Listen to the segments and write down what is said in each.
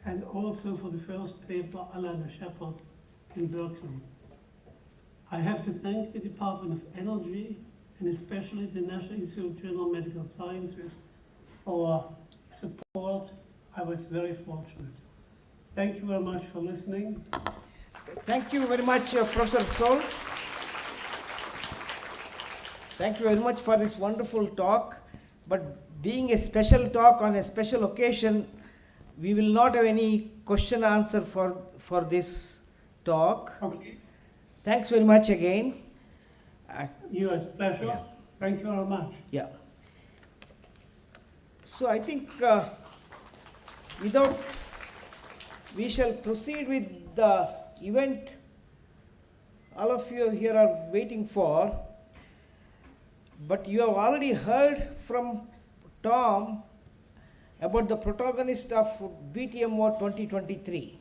and also for the first paper, Alan Shepherds in Berkeley. I have to thank the Department of Energy and especially the National Institute of General Medical Sciences for support. I was very fortunate. Thank you very much for listening. Thank you very much, Professor Sol. Thank you very much for this wonderful talk. But being a special talk on a special occasion, we will not have any question answer for this talk. Okay. Thanks very much again. Your pleasure. Yeah. Thank you very much. Yeah. So I think we shall proceed with the event all of you here are waiting for. But you have already heard from Tom about the protagonist of BTMO 2023.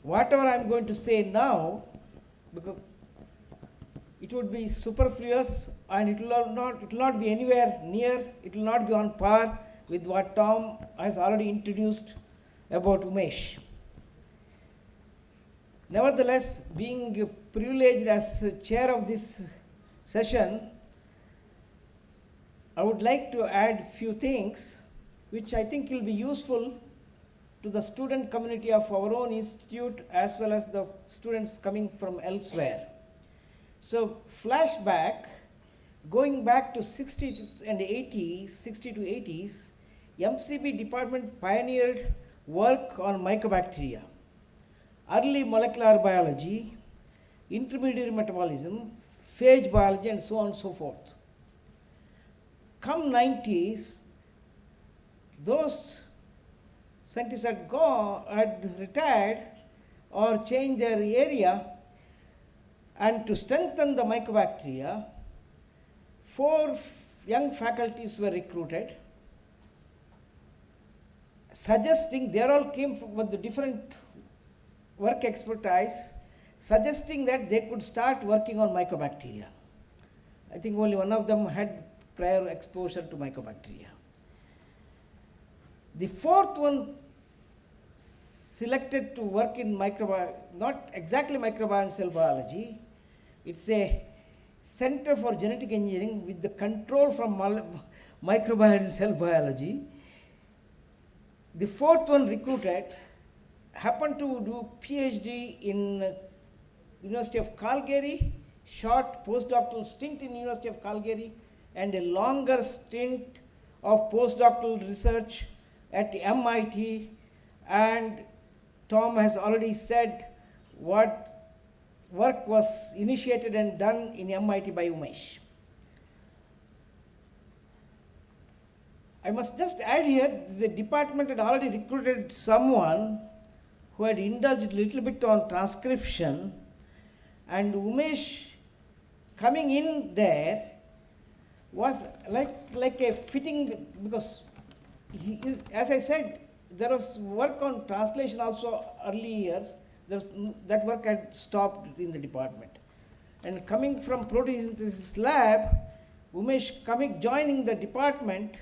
Whatever I am going to say now, because it would be superfluous and it will not be anywhere near, it will not be on par with what Tom has already introduced about UMESH. Nevertheless, being privileged as chair of this session, I would like to add few things which I think will be useful to the student community of our own institute as well as the students coming from elsewhere. So flashback, going back to 60s and 80s, 60 to 80s, MCB department pioneered work on mycobacteria, early molecular biology, intermediary metabolism, phage biology, and so on and so forth. Come 90s, those scientists had retired or changed their area, and to strengthen the mycobacteria, 4 young faculties were recruited, suggesting, they all came with the different work expertise, suggesting that they could start working on mycobacteria. I think only one of them had prior exposure to mycobacteria. The 4th one selected to work in not exactly microbiome cell biology. It's a center for genetic engineering with the control from microbiome cell biology. The 4th one recruited happened to do PhD in University of Calgary, short postdoctoral stint in University of Calgary, and a longer stint of postdoctoral research at MIT. And Tom has already said what work was initiated and done in MIT by UMESH. I must just add here, the department had already recruited someone who had indulged a little bit on transcription, and UMESH coming in there was like a fitting, because he is, as I said, there was work on translation also early years. That work had stopped in the department. And coming from protein synthesis lab, UMESH joining the department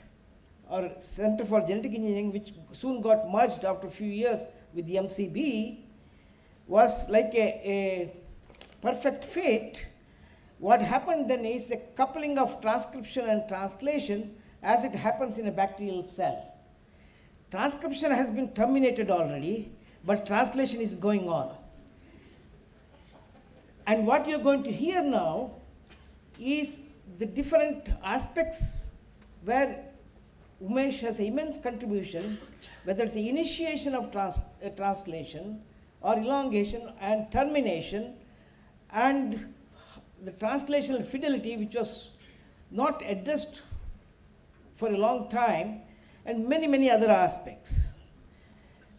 or Center for Genetic Engineering, which soon got merged after a few years with the MCB, was like a perfect fit. What happened then is a coupling of transcription and translation as it happens in a bacterial cell. Transcription has been terminated already, but translation is going on. And what you're going to hear now is the different aspects where UMESH has an immense contribution, whether it's the initiation of translation or elongation and termination, and the translational fidelity, which was not addressed for a long time, and many, many other aspects.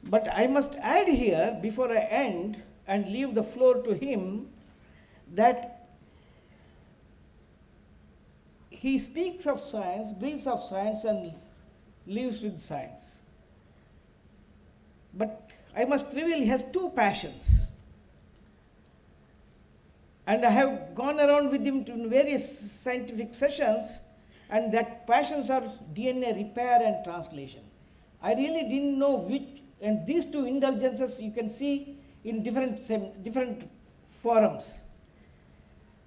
But I must add here, before I end and leave the floor to him, that he speaks of science, breathes of science, and lives with science. But I must reveal he has 2 passions. And I have gone around with him to various scientific sessions, and that passions are DNA repair and translation. I really didn't know And these two indulgences you can see in different forums.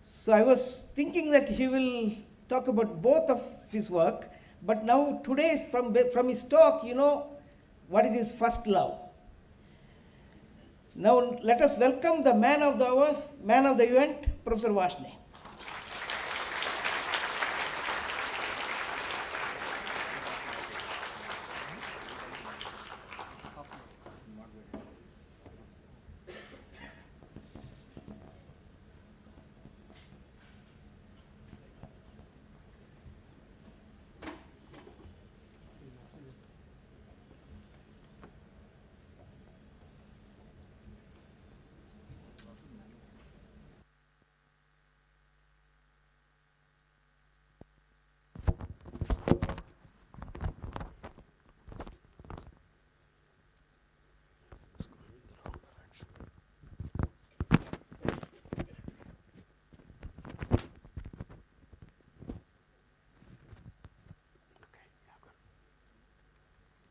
So I was thinking that he will talk about both of his work, but now today is from his talk, you know, what is his first love. Now let us welcome the man of the hour, man of the event, Professor Varshneey.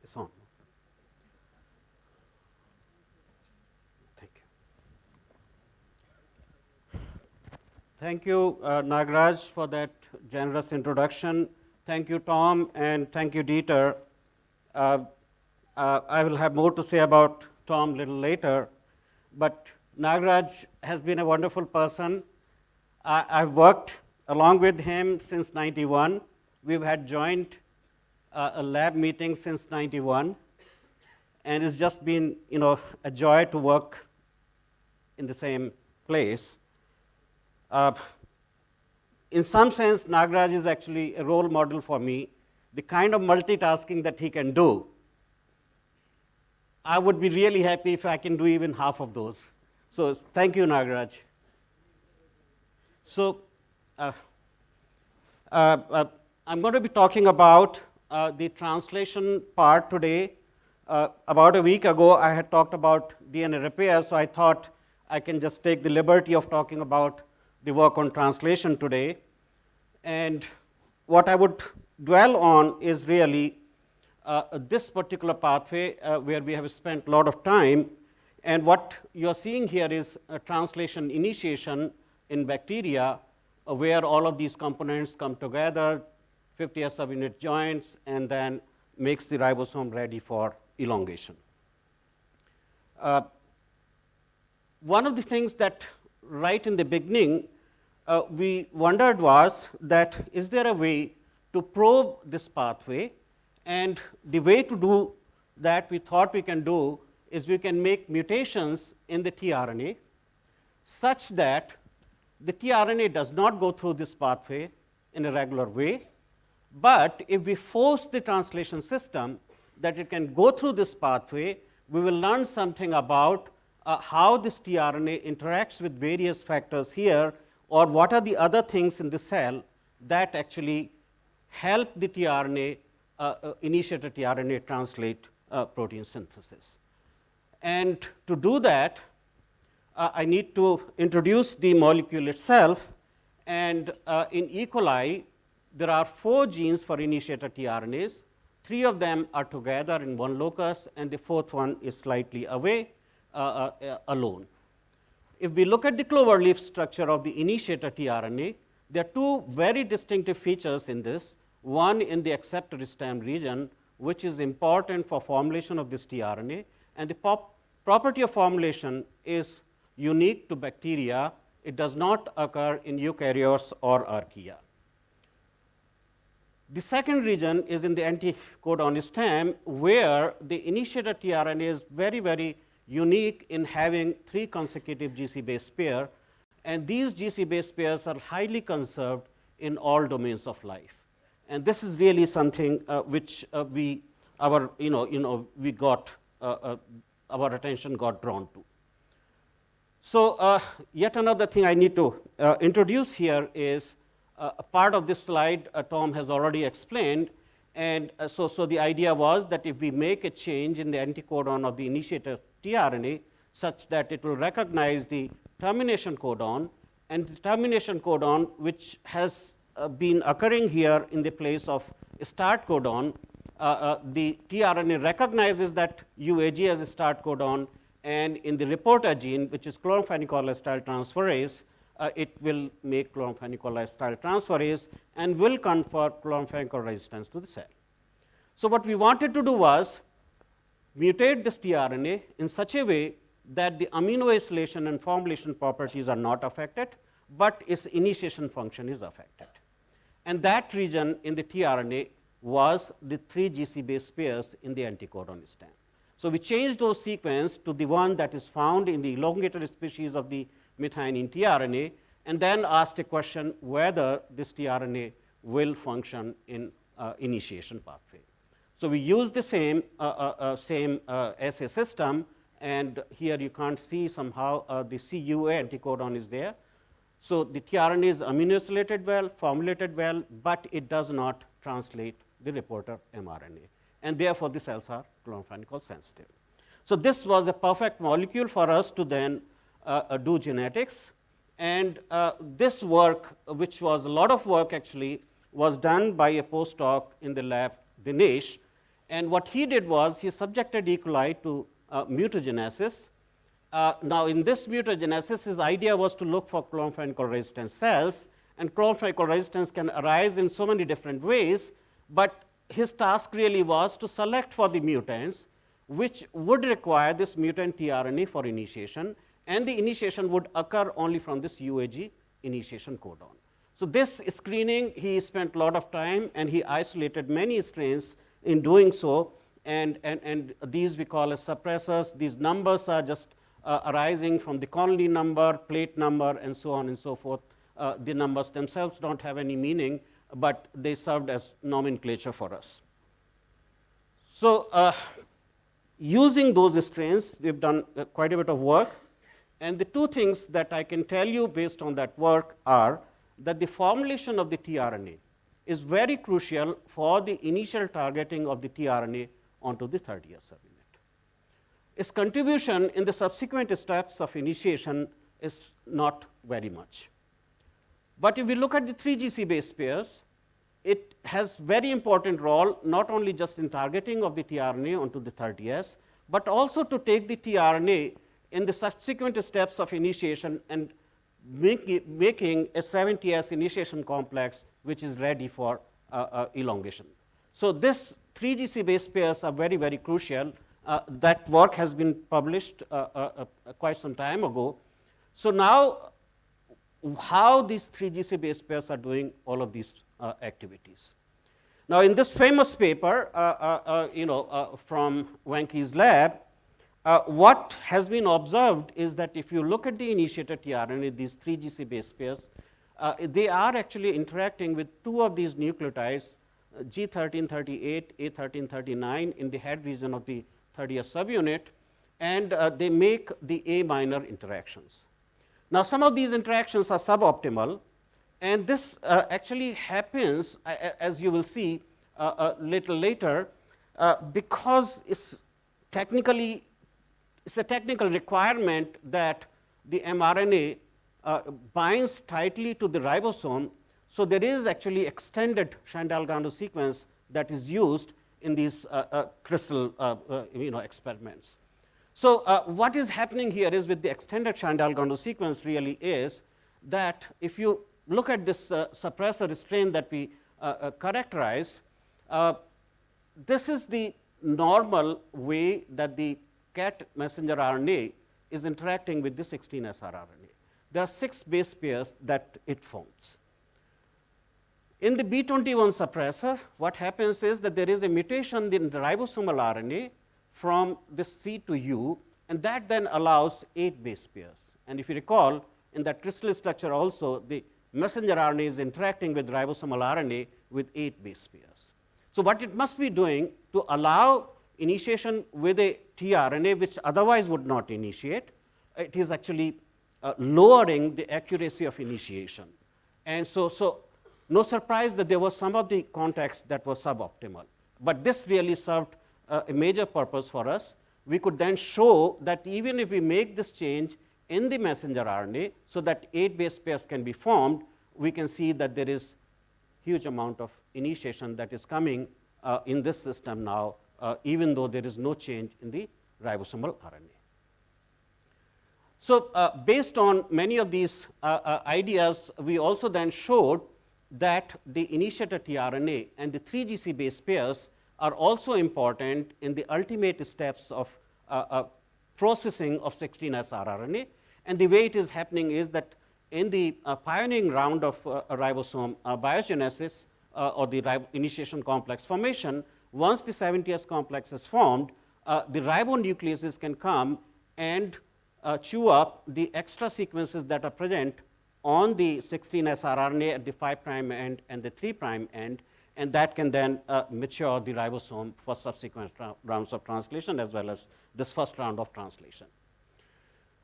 It's on. Thank you. Thank you, Nagraj, for that generous introduction. Thank you, Tom, and thank you, Dieter. I will have more to say about Tom a little later, but Nagraj has been a wonderful person. I've worked along with him since '91. We've had joint a lab meeting since '91, and it's just been, you know, a joy to work in the same place. In some sense, Nagraj is actually a role model for me. The kind of multitasking that he can do, I would be really happy if I can do even half of those. So thank you, Nagraj. So I'm going to be talking about the translation part today. About a week ago, I had talked about DNA repair, so I thought I can just take the liberty of talking about the work on translation today. And what I would dwell on is really this particular pathway where we have spent a lot of time. And what you're seeing here is a translation initiation in bacteria where all of these components come together, 50s subunit joints, and then makes the ribosome ready for elongation. One of the things that right in the beginning we wondered was that is there a way to probe this pathway? And the way to do that we thought we can do is we can make mutations in the tRNA such that the tRNA does not go through this pathway in a regular way, but if we force the translation system that it can go through this pathway, we will learn something about how this tRNA interacts with various factors here, or what are the other things in the cell that actually help the tRNA, initiated tRNA translate protein synthesis. And to do that, I need to introduce the molecule itself. And in E. coli, there are 4 genes for initiator tRNAs. 3 of them are together in one locus, and the 4th one is slightly away, alone. If we look at the cloverleaf structure of the initiator tRNA, there are 2 very distinctive features in this. One in the acceptor stem region, which is important for formulation of this tRNA, and the property of formulation is unique to bacteria. It does not occur in eukaryotes or archaea. The second region is in the anticodon stem, where the initiator tRNA is very, very unique in having 3 consecutive GC base pair, and these GC base pairs are highly conserved in all domains of life. And this is really something which we got our attention got drawn to. So yet another thing I need to introduce here is a part of this slide Tom has already explained. And so the idea was that if we make a change in the anticodon of the initiator tRNA such that it will recognize the termination codon, and the termination codon, which has been occurring here in the place of start codon, the tRNA recognizes that UAG as a start codon, and in the reporter gene, which is chloramphenicol transferase, it will make chloramphenicol transferase and will confer chloramphenicol resistance to the cell. So what we wanted to do was mutate this tRNA in such a way that the amino acylation and formulation properties are not affected, but its initiation function is affected. And that region in the tRNA was the 3 GC base pairs in the anticodon stem. So we changed those sequence to the one that is found in the elongated species of the methionine tRNA, and then asked a question whether this tRNA will function in initiation pathway. So we use the same assay system, and here you can't see somehow the CUA anticodon is there. So the tRNA is aminoacylated well, formulated well, but it does not translate the reporter mRNA, and therefore the cells are chloramphenicol sensitive. So this was a perfect molecule for us to then do genetics, and this work, which was a lot of work actually, was done by a postdoc in the lab, Dinesh, and what he did was he subjected E. coli to mutagenesis. Now in this mutagenesis, his idea was to look for chloramphenicol resistant cells, and chloramphenicol resistance can arise in so many different ways, but his task really was to select for the mutants which would require this mutant tRNA for initiation, and the initiation would occur only from this UAG initiation codon. So this screening, he spent a lot of time, and he isolated many strains in doing so, and these we call as suppressors. These numbers are just arising from the Connolly number, plate number, and so on and so forth. The numbers themselves don't have any meaning, but they served as nomenclature for us. So using those strains, we've done quite a bit of work, and the two things that I can tell you based on that work are that the formulation of the tRNA is very crucial for the initial targeting of the tRNA onto the 30S subunit. Its contribution in the subsequent steps of initiation is not very much. But if we look at the 3 GC base pairs, it has very important role, not only just in targeting of the tRNA onto the 30S, but also to take the tRNA in the subsequent steps of initiation and making a 70S initiation complex, which is ready for elongation. So this 3 GC base pairs are very, very crucial. That work has been published quite some time ago. So now, how these 3 GC base pairs are doing all of these activities. Now, in this famous paper, from Wanke's lab, what has been observed is that if you look at the initiated tRNA, these 3 GC base pairs, they are actually interacting with two of these nucleotides, G1338, A1339, in the head region of the 30S subunit, and they make the A minor interactions. Now, some of these interactions are suboptimal, and this actually happens, as you will see a little later, because it's a technical requirement that the mRNA binds tightly to the ribosome. So there is actually extended Chandal-Gandu sequence that is used in these crystal experiments. So what is happening here is with the extended Chandal-Gandu sequence really is that if you look at this suppressor strain that we characterize, this is the normal way that the cat messenger RNA is interacting with the 16S rRNA. There are 6 base pairs that it forms. In the B21 suppressor, what happens is that there is a mutation in the ribosomal RNA from the C to U, and that then allows 8 base pairs. And if you recall, in that crystal structure also, the messenger RNA is interacting with ribosomal RNA with 8 base pairs. So what it must be doing to allow initiation with a tRNA, which otherwise would not initiate, it is actually lowering the accuracy of initiation. And so no surprise that there was some of the contacts that were suboptimal. But this really served a major purpose for us. We could then show that even if we make this change in the messenger RNA so that 8 base pairs can be formed, we can see that there is huge amount of initiation that is coming in this system now, even though there is no change in the ribosomal RNA. So, based on many of these ideas, we also then showed that the initiator tRNA and the 3GC base pairs are also important in the ultimate steps of processing of 16S rRNA. And the way it is happening is that in the pioneering round of ribosome biogenesis or the initiation complex formation, once the 70S complex is formed, the ribonucleases can come and chew up the extra sequences that are present on the 16S rRNA at the 5' end and the 3' end, and that can then mature the ribosome for subsequent rounds of translation as well as this first round of translation.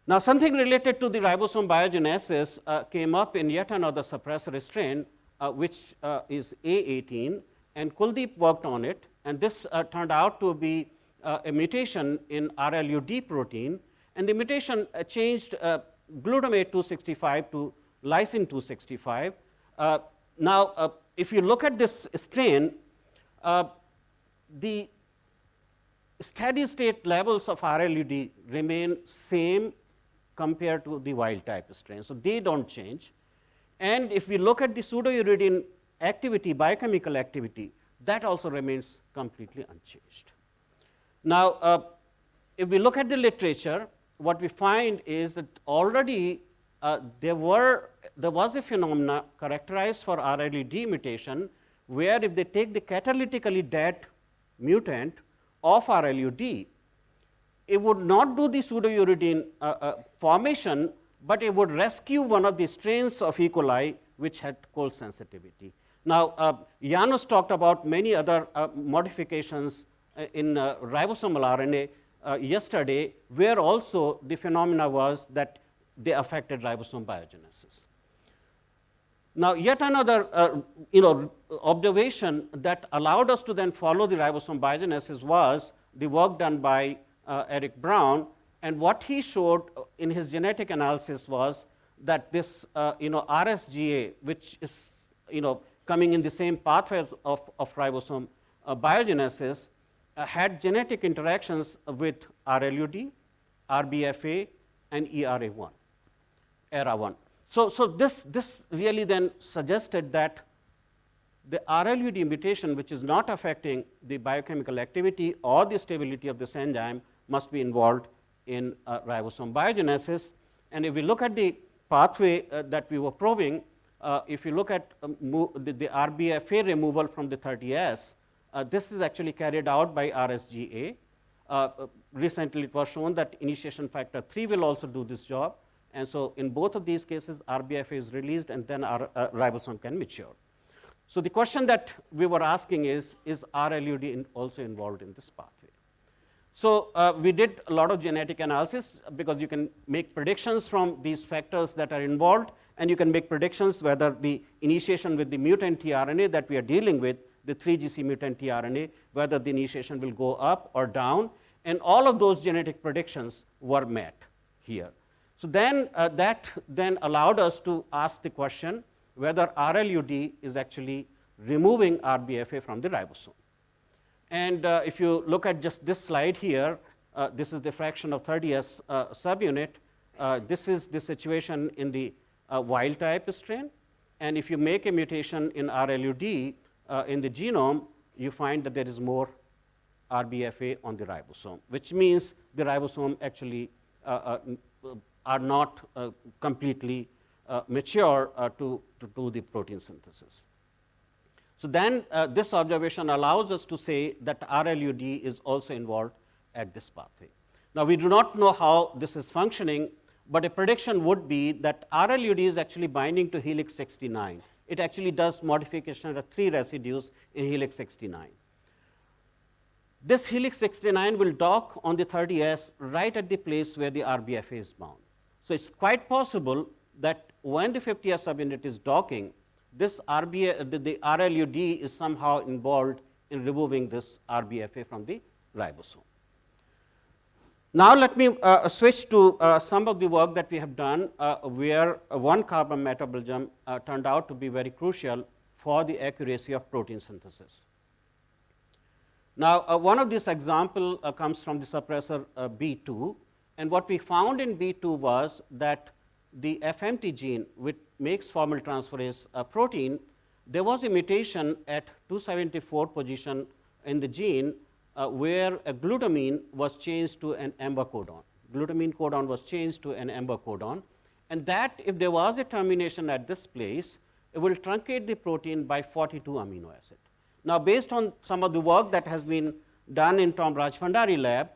Now, something related to the ribosome biogenesis came up in yet another suppressor strain, which is A18, and Kuldeep worked on it, and this turned out to be a mutation in RLUD protein, and the mutation changed glutamate 265 to lysine 265. Now, if you look at this strain, the steady state levels of RLUD remain same compared to the wild type strain. So, they do not change. And if we look at the pseudouridine activity, biochemical activity, that also remains completely unchanged. Now, if we look at the literature, what we find is that already there was a phenomena characterized for RLUD mutation, where if they take the catalytically dead mutant of RLUD, it would not do the pseudouridine formation, but it would rescue one of the strains of E. coli which had cold sensitivity. Now, Janos talked about many other modifications in ribosomal RNA yesterday, where also the phenomena was that they affected ribosome biogenesis. Now, yet another observation that allowed us to then follow the ribosome biogenesis was the work done by Eric Brown, and what he showed in his genetic analysis was that this RSGA, which is coming in the same pathways of ribosome biogenesis, had genetic interactions with RLUD, RBFA, and ERA1, ERA1. So this really then suggested that the RLUD mutation, which is not affecting the biochemical activity or the stability of this enzyme, must be involved in ribosome biogenesis. And if we look at the pathway that we were probing, if you look at the RBFA removal from the 30S, this is actually carried out by RSGA. Recently, it was shown that initiation factor 3 will also do this job. And so, in both of these cases, RBFA is released and then our ribosome can mature. So, the question that we were asking is RLUD also involved in this pathway? So, we did a lot of genetic analysis because you can make predictions from these factors that are involved, and you can make predictions whether the initiation with the mutant tRNA that we are dealing with, the 3GC mutant tRNA, whether the initiation will go up or down, and all of those genetic predictions were met here. So, then that then allowed us to ask the question whether RLUD is actually removing RBFA from the ribosome. And if you look at just this slide here, this is the fraction of 30S subunit. This is the situation in the wild type strain. And if you make a mutation in RLUD in the genome, you find that there is more RBFA on the ribosome, which means the ribosome actually are not completely mature to do the protein synthesis. So, then this observation allows us to say that RLUD is also involved at this pathway. Now, we do not know how this is functioning, but a prediction would be that RLUD is actually binding to helix 69. It actually does modification of 3 residues in helix 69. This helix 69 will dock on the 30S right at the place where the RBFA is bound. So, it is quite possible that when the 50S subunit is docking, this the RLUD is somehow involved in removing this RBFA from the ribosome. Now, let me switch to some of the work that we have done where one carbon metabolism turned out to be very crucial for the accuracy of protein synthesis. Now, one of these example comes from the suppressor B2, and what we found in B2 was that the FMT gene, which makes formyltransferase protein, there was a mutation at 274 position in the gene where a glutamine was changed to an AMBA codon. Glutamine codon was changed to an AMBA codon, and that if there was a termination at this place, it will truncate the protein by 42 amino acid. Now, based on some of the work that has been done in Tom Rajbhandari lab,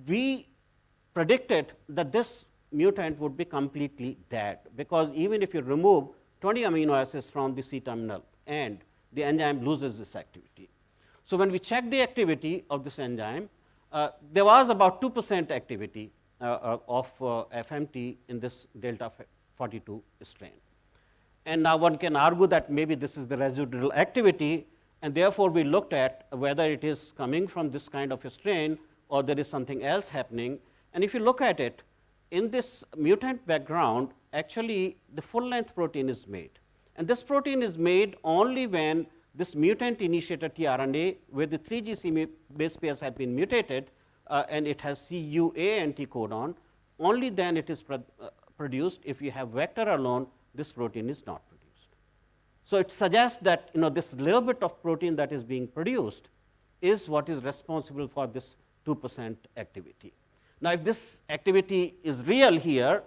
we predicted that this mutant would be completely dead, because even if you remove 20 amino acids from the C terminal end, the enzyme loses this activity. So, when we checked the activity of this enzyme, there was about 2% activity of FMT in this delta 42 strain. And now one can argue that maybe this is the residual activity, and therefore we looked at whether it is coming from this kind of a strain or there is something else happening. And if you look at it, in this mutant background, actually the full length protein is made. And this protein is made only when this mutant initiated tRNA, where the 3GC base pairs have been mutated and it has CUA anticodon, only then it is produced. If you have vector alone, this protein is not produced. So, it suggests that this little bit of protein that is being produced is what is responsible for this 2% activity. Now, if this activity is real here,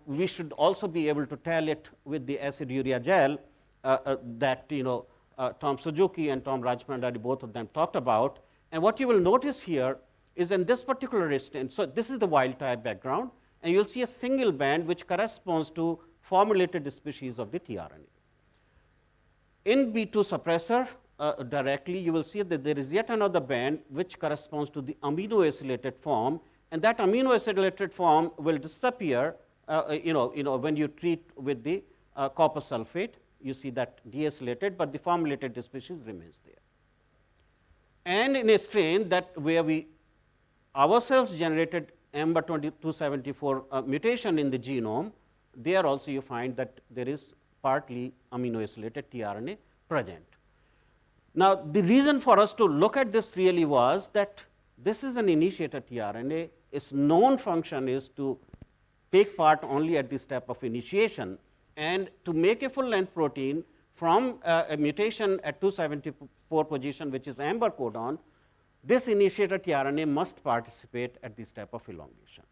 we should also be able to tell it with the acid urea gel that Tom Suzuki and Tom Rajbhandari, both of them talked about. And what you will notice here is in this particular instance, so this is the wild type background, and you will see a single band which corresponds to formulated species of the tRNA. In B2 suppressor directly, you will see that there is yet another band which corresponds to the amino acylated form, and that amino acylated form will disappear when you treat with the copper sulfate. You see that deacylated, but the formulated species remains there. And in a strain that where we ourselves generated AMBA 274 mutation in the genome, there also you find that there is partly amino acylated tRNA present. Now, the reason for us to look at this really was that this is an initiator tRNA. Its known function is to take part only at the step of initiation, and to make a full length protein from a mutation at 274 position, which is AMBA codon, this initiator tRNA must participate at the step of elongation.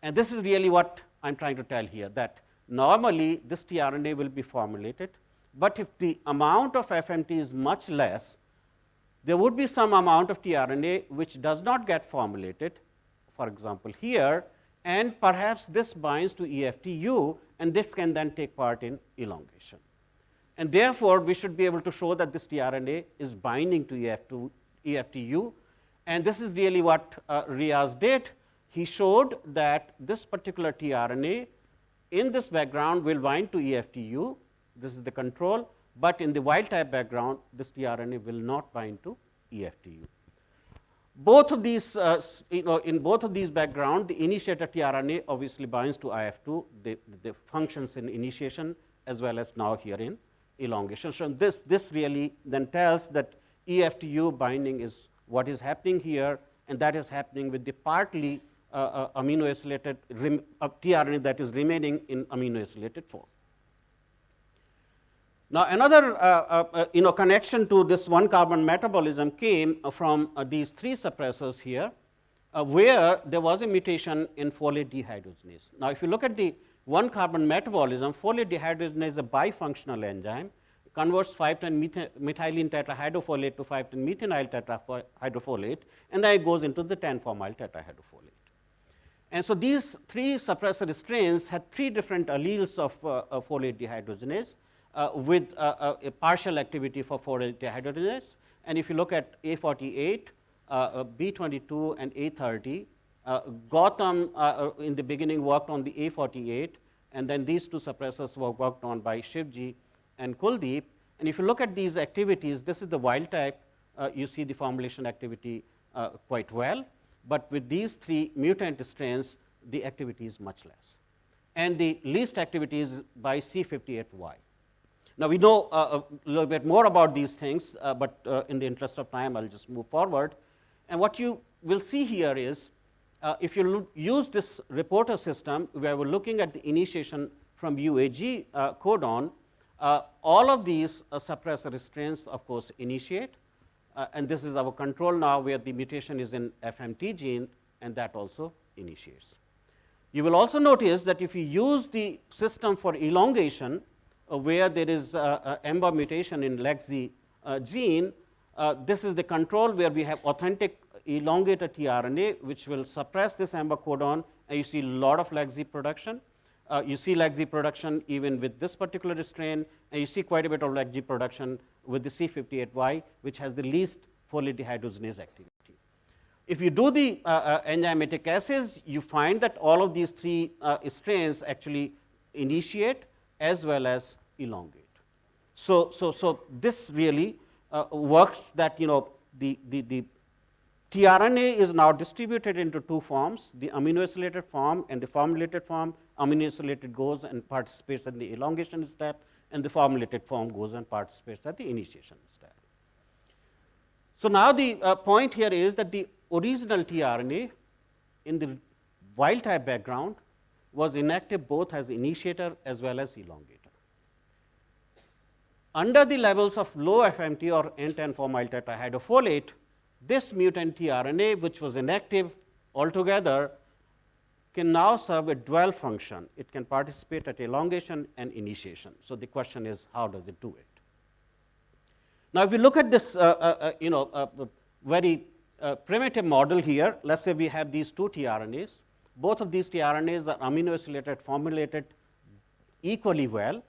And this is really what I am trying to tell here, that normally this tRNA will be formulated, but if the amount of FMT is much less, there would be some amount of tRNA which does not get formulated, for example here, and perhaps this binds to EFTU, and this can then take part in elongation. And therefore, we should be able to show that this tRNA is binding to EFTU, and this is really what Riaz did. He showed that this particular tRNA in this background will bind to EFTU. This is the control, but in the wild type background, this tRNA will not bind to EFTU. Both of these, in both of these background, the initiator tRNA obviously binds to IF2, the functions in initiation as well as now here in elongation. So, this really then tells that EFTU binding is what is happening here, and that is happening with the partly amino acylated tRNA that is remaining in amino acylated form. Now, another connection to this one carbon metabolism came from these three suppressors here, where there was a mutation in folate dehydrogenase. Now, if you look at the one carbon metabolism, folate dehydrogenase is a bifunctional enzyme, converts 5-10-methylene tetrahydrofolate to 5-10-methionyl tetrahydrofolate, and then it goes into the 10-formyl tetrahydrofolate. And so, these three suppressor strains had three different alleles of folate dehydrogenase. With a partial activity for folate dehydrogenase. And if you look at A48, B22, and A30, Gautam in the beginning worked on the A48, and then these two suppressors were worked on by Shivji and Kuldeep. And if you look at these activities, this is the wild type, you see the formulation activity quite well, but with these three mutant strains, the activity is much less. And the least activity is by C58Y. Now, we know a little bit more about these things, but in the interest of time, I'll just move forward. And what you will see here is, if you use this reporter system, where we're looking at the initiation from UAG codon, all of these suppressor restraints, of course, initiate. And this is our control now, where the mutation is in FMT gene, and that also initiates. You will also notice that if you use the system for elongation, where there is EMBA mutation in LEGZ gene, this is the control where we have authentic elongated tRNA, which will suppress this EMBA codon, and you see a lot of LEGZ production. You see LEGZ production even with this particular restraint, and you see quite a bit of LEGZ production with the C58Y, which has the least folate dehydrogenase activity. If you do the enzymatic assays, you find that all of these three strains actually initiate as well as elongate. So this really works that, the tRNA is now distributed into two forms, the amino-acylated form and the formulated form. Amino-acylated goes and participates in the elongation step, and the formulated form goes and participates at the initiation step. So now the point here is that the original tRNA in the wild type background was inactive both as initiator as well as elongator. Under the levels of low FMT or N10-formyl tetrahydrofolate, this mutant tRNA, which was inactive altogether, can now serve a dual function. It can participate at elongation and initiation. So the question is, how does it do it? Now, if we look at this, very primitive model here, let's say we have these two tRNAs. Both of these tRNAs are amino-acylated, formulated equally well,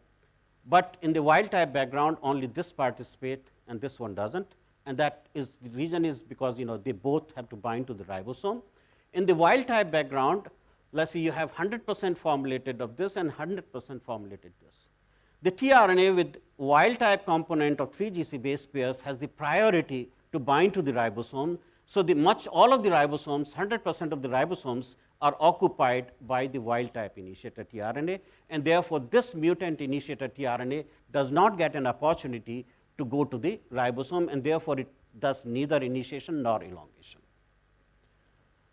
but in the wild type background, only this participate and this one doesn't. And that is the reason is because they both have to bind to the ribosome. In the wild type background, let's say you have 100% formulated of this and 100% formulated this. The tRNA with wild type component of 3GC base pairs has the priority to bind to the ribosome. So all of the ribosomes, 100% of the ribosomes are occupied by the wild type initiator tRNA, and therefore this mutant initiator tRNA does not get an opportunity to go to the ribosome, and therefore it does neither initiation nor elongation.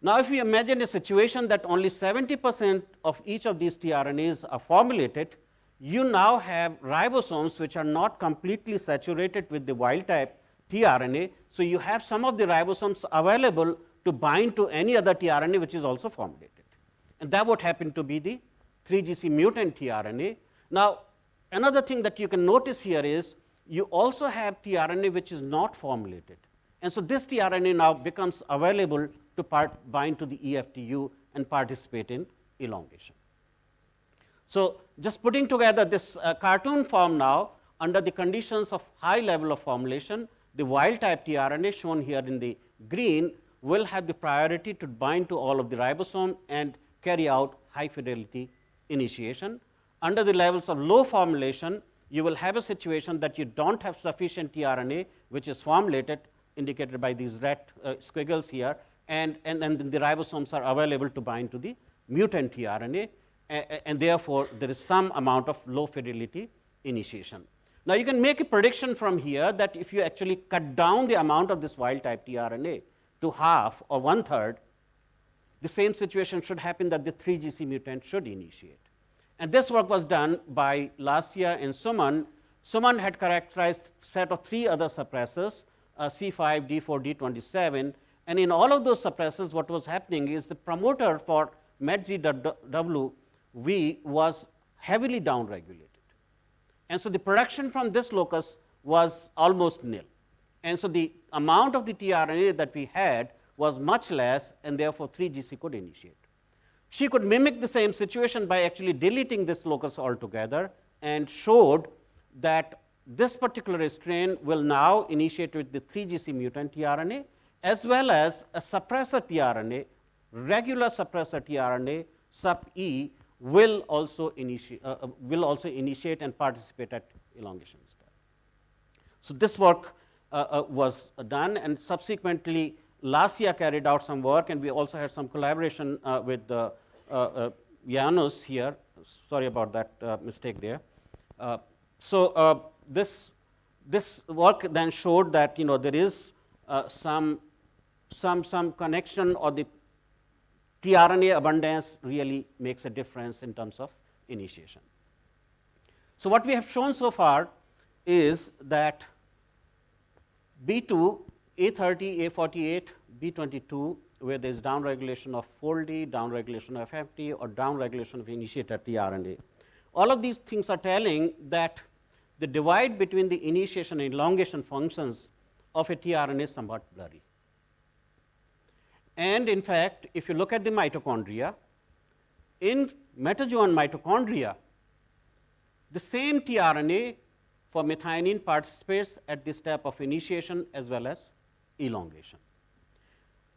Now, if we imagine a situation that only 70% of each of these tRNAs are formulated, you now have ribosomes which are not completely saturated with the wild type tRNA. So you have some of the ribosomes available to bind to any other tRNA which is also formulated. And that would happen to be the 3GC mutant tRNA. Now, another thing that you can notice here is you also have tRNA which is not formulated. And so this tRNA now becomes available to bind to the EFTU and participate in elongation. So just putting together this cartoon form now, under the conditions of high level of formulation, the wild type tRNA shown here in the green will have the priority to bind to all of the ribosome and carry out high fidelity initiation. Under the levels of low formulation, you will have a situation that you don't have sufficient tRNA which is formulated, indicated by these red squiggles here, and the ribosomes are available to bind to the mutant tRNA, and therefore there is some amount of low fidelity initiation. Now, you can make a prediction from here that if you actually cut down the amount of this wild type tRNA to half or 1/3, the same situation should happen, that the 3GC mutant should initiate. And this work was done by Lassia and Suman. Suman had characterized a set of 3 other suppressors, C5, D4, D27, and in all of those suppressors, what was happening is the promoter for METZW was heavily downregulated. And so the production from this locus was almost nil. And so the amount of the tRNA that we had was much less, and therefore 3GC could initiate. She could mimic the same situation by actually deleting this locus altogether, and showed that this particular strain will now initiate with the 3GC mutant tRNA, as well as a suppressor tRNA, regular suppressor tRNA, SUP-E, will also initiate and participate at elongation step. So this work was done, and subsequently Lassia carried out some work, and we also had some collaboration with Janusz here. Sorry about that mistake there. So, this work then showed that there is some connection, or the tRNA abundance really makes a difference in terms of initiation. So, what we have shown so far is that B2, A30, A48, B22, where there is downregulation of FOLD, downregulation of FMT, or downregulation of initiator tRNA. All of these things are telling that the divide between the initiation and elongation functions of a tRNA is somewhat blurry. And in fact, if you look at the mitochondria, in metazoan mitochondria, the same tRNA for methionine participates at the step of initiation as well as elongation.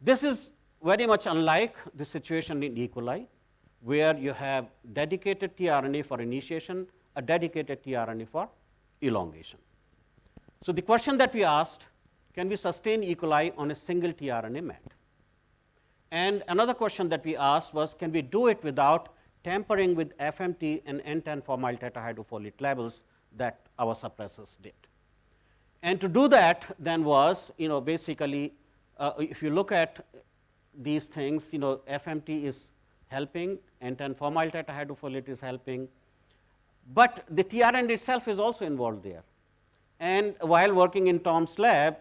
This is very much unlike the situation in E. coli, where you have dedicated tRNA for initiation, a dedicated tRNA for elongation. So, the question that we asked, can we sustain E. coli on a single tRNA mat? And another question that we asked was, can we do it without tampering with FMT and N10 formyl tetrahydrofolate levels that our suppressors did? And to do that then was, basically, if you look at these things, FMT is helping, N10 formyl tetrahydrofolate is helping, but the tRNA itself is also involved there. And while working in Tom's lab,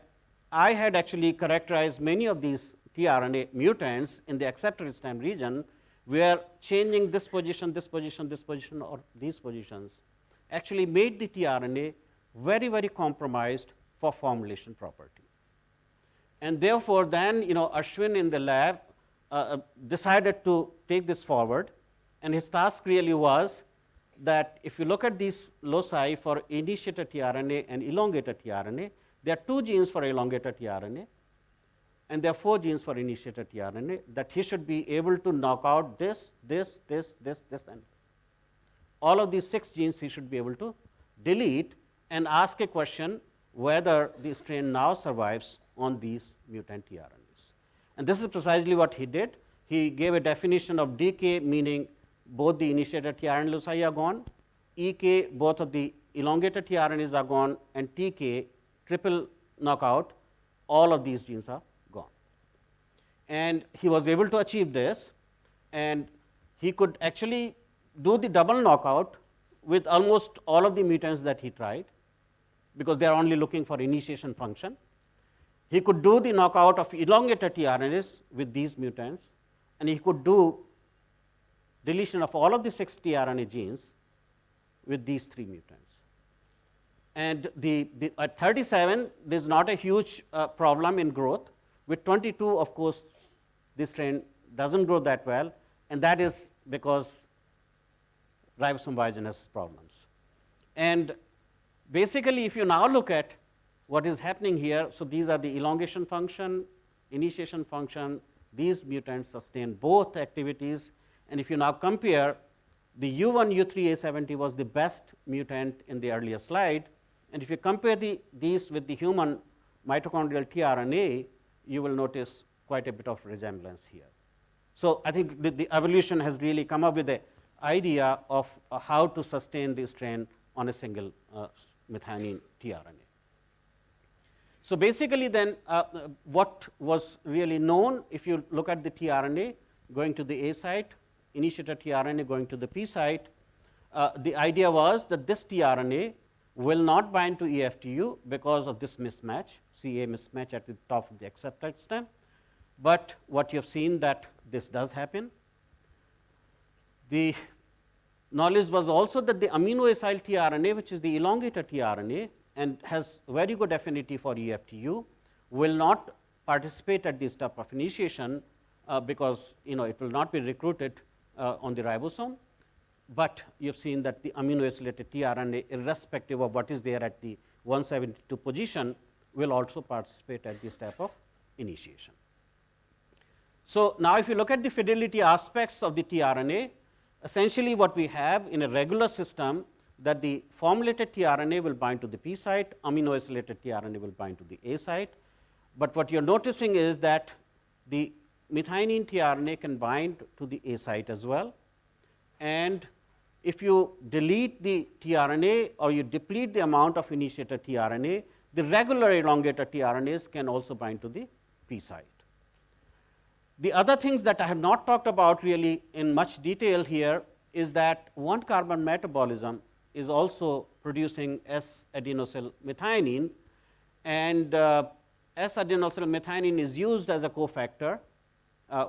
I had actually characterized many of these tRNA mutants in the acceptor stem region, where changing this position, this position, this position, or these positions actually made the tRNA very, very compromised for formulation property. And therefore, then Ashwin in the lab decided to take this forward, and his task really was that if you look at these loci for initiator tRNA and elongator tRNA, there are 2 genes for elongator tRNA, and there are 4 genes for initiator tRNA, that he should be able to knock out this, and all of these 6 genes he should be able to delete and ask a question whether the strain now survives on these mutant tRNAs. And this is precisely what he did. He gave a definition of DK, meaning both the initiator tRNA loci are gone, EK, both of the elongator tRNAs are gone, and TK, triple knockout, all of these genes are gone. And he was able to achieve this, and he could actually do the double knockout with almost all of the mutants that he tried, because they are only looking for initiation function. He could do the knockout of elongator tRNAs with these mutants, and he could do deletion of all of the 6 tRNA genes with these 3 mutants. And at 37, there is not a huge problem in growth. With 22, of course, this strain doesn't grow that well, and that is because ribosome biogenesis problems. And basically, if you now look at what is happening here, so these are the elongation function, initiation function, these mutants sustain both activities. And if you now compare, the U1, U3, A70 was the best mutant in the earlier slide. And if you compare these with the human mitochondrial tRNA, you will notice quite a bit of resemblance here. So, I think the evolution has really come up with the idea of how to sustain this strain on a single methionine tRNA. So, basically then what was really known, if you look at the tRNA going to the A site, initiator tRNA going to the P site, the idea was that this tRNA will not bind to EFTU because of this mismatch, CA mismatch at the top of the acceptor stem. But what you have seen that this does happen. The knowledge was also that the amino acyl tRNA, which is the elongator tRNA and has very good affinity for EFTU, will not participate at the step of initiation because it will not be recruited on the ribosome. But you have seen that the amino acylated tRNA, irrespective of what is there at the 172 position, will also participate at the step of initiation. So, now if you look at the fidelity aspects of the tRNA, essentially what we have in a regular system, that the formulated tRNA will bind to the P site, amino acylated tRNA will bind to the A site. But what you are noticing is that the methionine tRNA can bind to the A site as well, and if you delete the tRNA or you deplete the amount of initiator tRNA, the regular elongator tRNAs can also bind to the P site. The other things that I have not talked about really in much detail here is that 1-carbon metabolism is also producing S-adenosyl methionine, and S-adenosyl methionine is used as a cofactor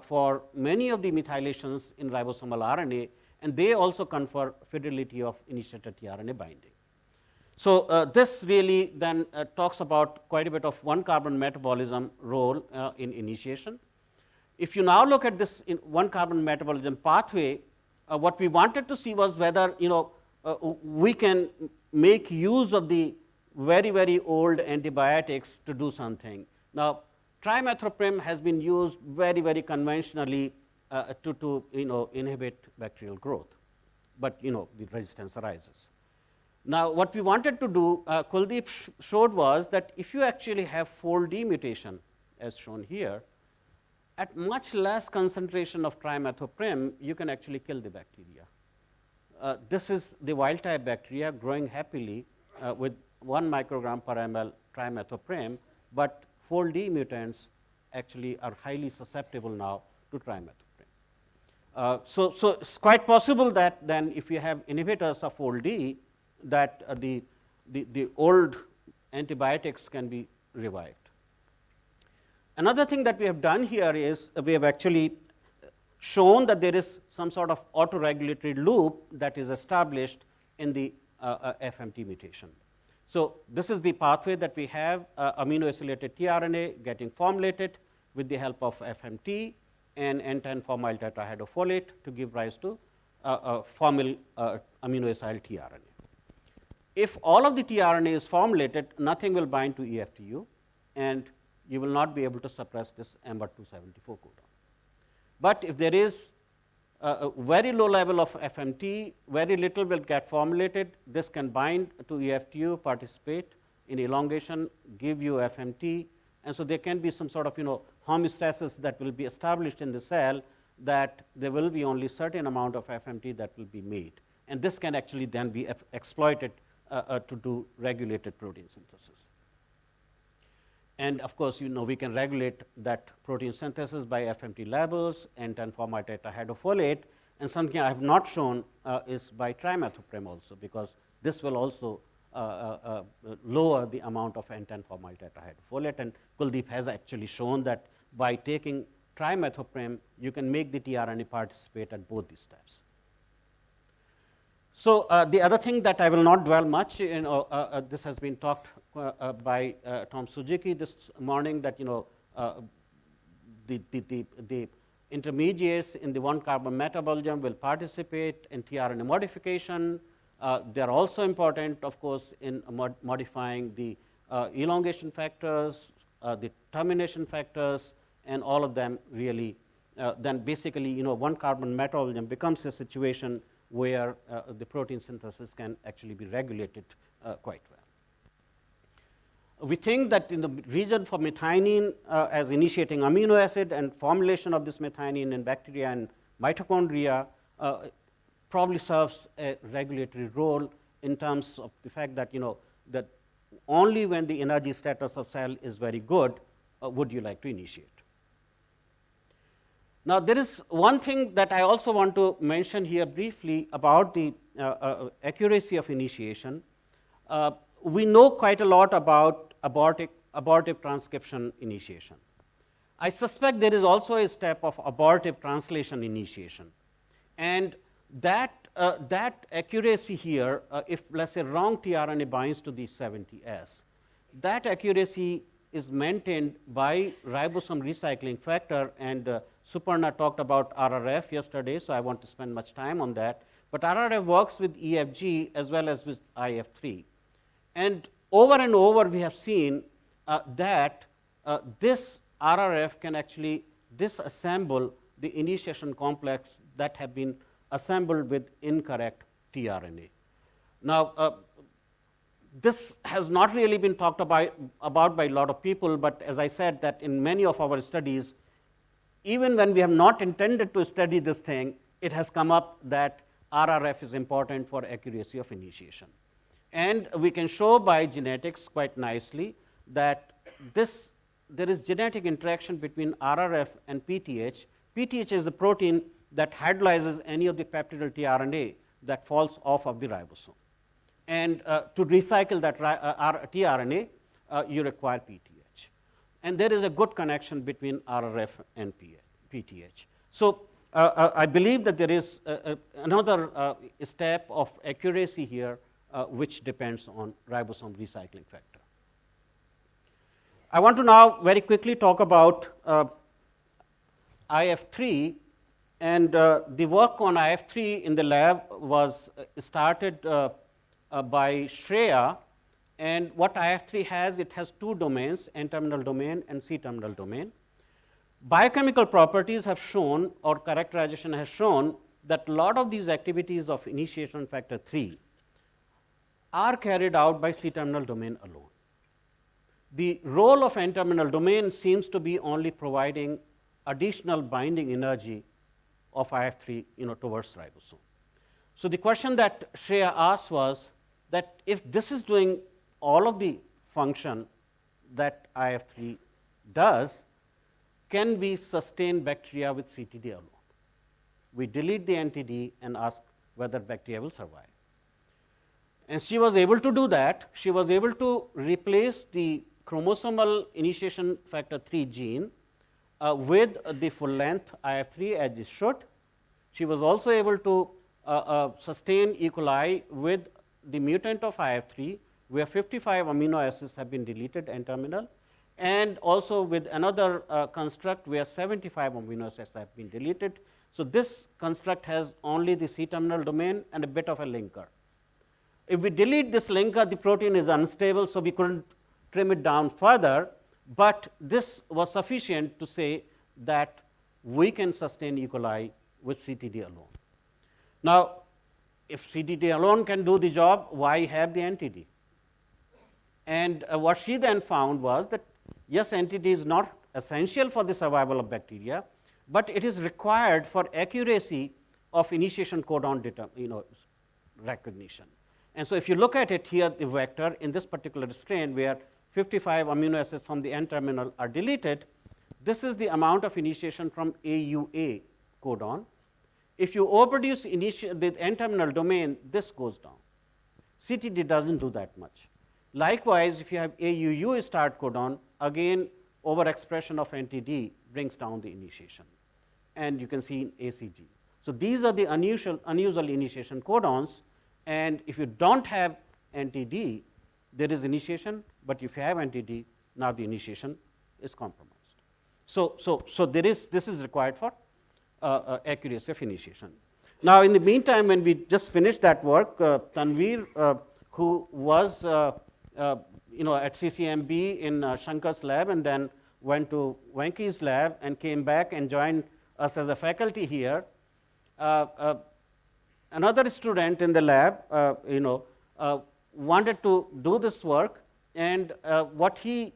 for many of the methylations in ribosomal RNA, and they also confer fidelity of initiator tRNA binding. So this really then talks about quite a bit of 1-carbon metabolism role in initiation. If you now look at this 1-carbon metabolism pathway, what we wanted to see was whether we can make use of the very old antibiotics to do something. Now, trimethoprim has been used very conventionally to inhibit bacterial growth, but the resistance arises. Now, what we wanted to do, Kuldeep showed, was that if you actually have fold D mutation, as shown here, at much less concentration of trimethoprim, you can actually kill the bacteria. This is the wild type bacteria growing happily with 1 microgram per ml trimethoprim, but fold D mutants actually are highly susceptible now to trimethoprim. So it's quite possible that then if you have inhibitors of fold D, that the old antibiotics can be revived. Another thing that we have done here is we have actually shown that there is some sort of autoregulatory loop that is established in the FMT mutation. So this is the pathway that we have, amino-acylated tRNA getting formulated with the help of FMT and N10-formyl tetrahydrofolate to give rise to formyl amino-acyl tRNA. If all of the tRNA is formulated, nothing will bind to EFTU, and you will not be able to suppress this AMBER-274 codon. But if there is a very low level of FMT, very little will get formulated, this can bind to EFTU, participate in elongation, give you FMT, and so there can be some sort of homeostasis that will be established in the cell, that there will be only certain amount of FMT that will be made. And this can actually then be exploited to do regulated protein synthesis. And of course, we can regulate that protein synthesis by FMT levels, N10-formyl tetrahydrofolate, and something I have not shown is by trimethoprim also, because this will also lower the amount of N10-formyl tetrahydrofolate. And Kuldeep has actually shown that by taking trimethoprim, you can make the tRNA participate at both these steps. So the other thing that I will not dwell much, this has been talked by Tom Suzuki this morning, that the intermediates in the 1-carbon metabolism will participate in tRNA modification. They are also important, of course, in modifying the elongation factors, the termination factors, and all of them really. Then basically, 1-carbon metabolism becomes a situation where the protein synthesis can actually be regulated quite well. We think that in the region for methionine as initiating amino acid and formulation of this methionine in bacteria and mitochondria probably serves a regulatory role in terms of the fact that that only when the energy status of cell is very good would you like to initiate. Now, there is one thing that I also want to mention here briefly about the accuracy of initiation. We know quite a lot about abortive transcription initiation. I suspect there is also a step of abortive translation initiation, and that accuracy here, if let's say wrong tRNA binds to the 70S, that accuracy is maintained by ribosome recycling factor, and Suparna talked about RRF yesterday, so I won't spend much time on that. But RRF works with EFG as well as with IF3. And over we have seen that this RRF can actually disassemble the initiation complex that have been assembled with incorrect tRNA. Now, this has not really been talked about by a lot of people, but as I said, that in many of our studies, even when we have not intended to study this thing, it has come up that RRF is important for accuracy of initiation. And we can show by genetics quite nicely that there is genetic interaction between RRF and PTH. PTH is the protein that hydrolyzes any of the peptidyl tRNA that falls off of the ribosome. And to recycle that tRNA, you require PTH. And there is a good connection between RRF and PTH. So I believe that there is another step of accuracy here which depends on ribosome recycling factor. I want to now very quickly talk about IF3, and the work on IF3 in the lab was started by Shreya. And what IF3 has, it has two domains, N-terminal domain and C-terminal domain. Biochemical properties have shown, or characterization has shown, that a lot of these activities of initiation factor 3 are carried out by C-terminal domain alone. The role of N-terminal domain seems to be only providing additional binding energy of IF3 towards ribosome. So the question that Shreya asked was that if this is doing all of the function that IF3 does, can we sustain bacteria with CTD alone? We delete the NTD and ask whether bacteria will survive. And she was able to do that. She was able to replace the chromosomal initiation factor 3 gene with the full length IF3 as it should. She was also able to sustain E. coli with the mutant of IF3, where 55 amino acids have been deleted N-terminal, and also with another construct where 75 amino acids have been deleted. So this construct has only the C-terminal domain and a bit of a linker. If we delete this linker, the protein is unstable, so we couldn't trim it down further, but this was sufficient to say that we can sustain E. coli with CTD alone. Now, if CTD alone can do the job, why have the NTD? And what she then found was that, yes, NTD is not essential for the survival of bacteria, but it is required for accuracy of initiation codon recognition. And so if you look at it here, the vector in this particular strain where 55 amino acids from the N-terminal are deleted, this is the amount of initiation from AUA codon. If you overproduce the N-terminal domain, this goes down. CTD doesn't do that much. Likewise, if you have AUU start codon, again, overexpression of NTD brings down the initiation. And you can see in ACG. So these are the unusual initiation codons. And if you don't have NTD, there is initiation. But if you have NTD, now the initiation is compromised. So this is required for accuracy of initiation. Now, in the meantime, when we just finished that work, Tanveer, who was at CCMB in Shankar's lab and then went to Venki's lab and came back and joined us as a faculty here. Another student in the lab, wanted to do this work, and what he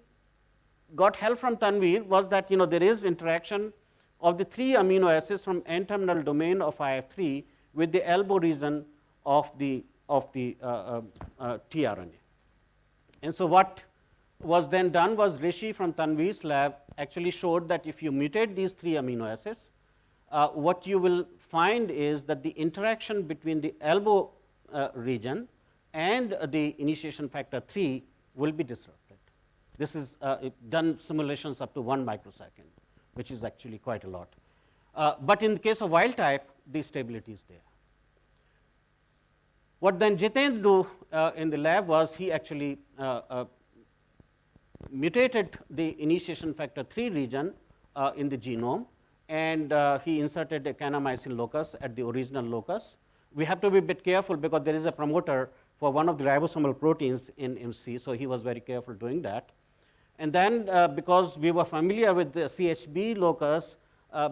got help from Tanveer was that there is interaction of the 3 amino acids from N-terminal domain of IF3 with the elbow region of the tRNA. And so what was then done was Rishi from Tanveer's lab actually showed that if you mutate these 3 amino acids, what you will find is that the interaction between the elbow region and the initiation factor 3 will be disrupted. This is done simulations up to 1 microsecond, which is actually quite a lot. But in the case of wild type, the stability is there. What then Jitendra do in the lab was he actually mutated the initiation factor 3 region in the genome, and he inserted a kanamycin locus at the original locus. We have to be a bit careful because there is a promoter for one of the ribosomal proteins in MC, so he was very careful doing that. And then because we were familiar with the CHB locus,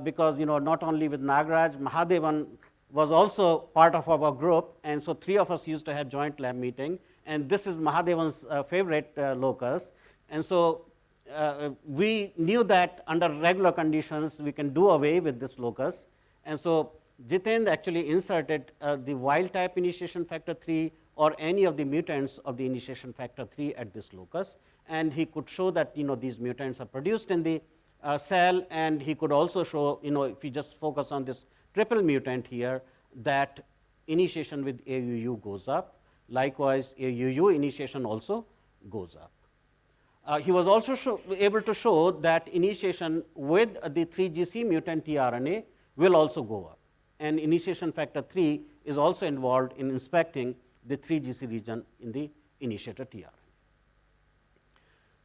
because not only with Nagaraj, Mahadevan was also part of our group, and so 3 of us used to have joint lab meeting, and this is Mahadevan's favorite locus. And so we knew that under regular conditions we can do away with this locus, and so Jitendra actually inserted the wild type initiation factor 3 or any of the mutants of the initiation factor 3 at this locus, and he could show that these mutants are produced in the cell, and he could also show, if you just focus on this triple mutant here, that initiation with AUU goes up. Likewise, AUU initiation also goes up. He was also able to show that initiation with the 3GC mutant tRNA will also go up, and initiation factor 3 is also involved in inspecting the 3GC region in the initiator tRNA.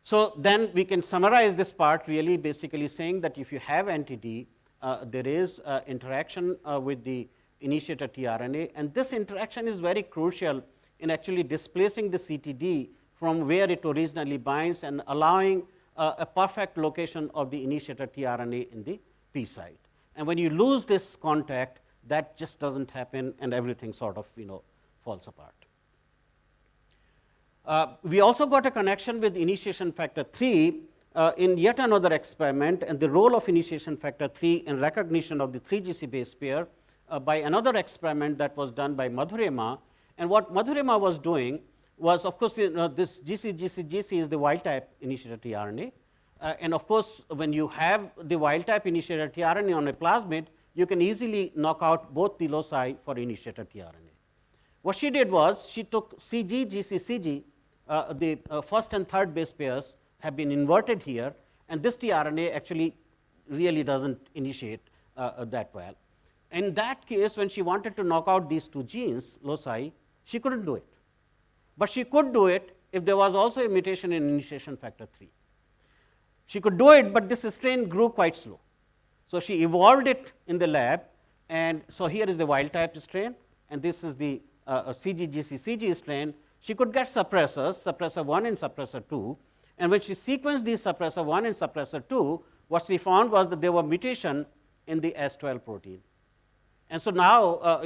So then we can summarize this part really basically saying that if you have NTD, there is interaction with the initiator tRNA, and this interaction is very crucial in actually displacing the CTD from where it originally binds and allowing a perfect location of the initiator tRNA in the P site. And when you lose this contact, that just doesn't happen, and everything sort of falls apart. We also got a connection with initiation factor 3 in yet another experiment, and the role of initiation factor 3 in recognition of the 3GC base pair by another experiment that was done by Madhurema. And what Madhurema was doing was, of course, this GC is the wild type initiator tRNA. And of course, when you have the wild type initiator tRNA on a plasmid, you can easily knock out both the loci for initiator tRNA. What she did was she took CG, GC, CG, the first and third base pairs have been inverted here, and this tRNA actually really doesn't initiate that well. In that case, when she wanted to knock out these two genes, loci, she couldn't do it. But she could do it if there was also a mutation in initiation factor 3. She could do it, but this strain grew quite slow. So she evolved it in the lab, and so here is the wild type strain, and this is the CG strain. She could get suppressors, suppressor 1 and suppressor 2, and when she sequenced these suppressor 1 and suppressor 2, what she found was that there were mutation in the S12 protein. And so now,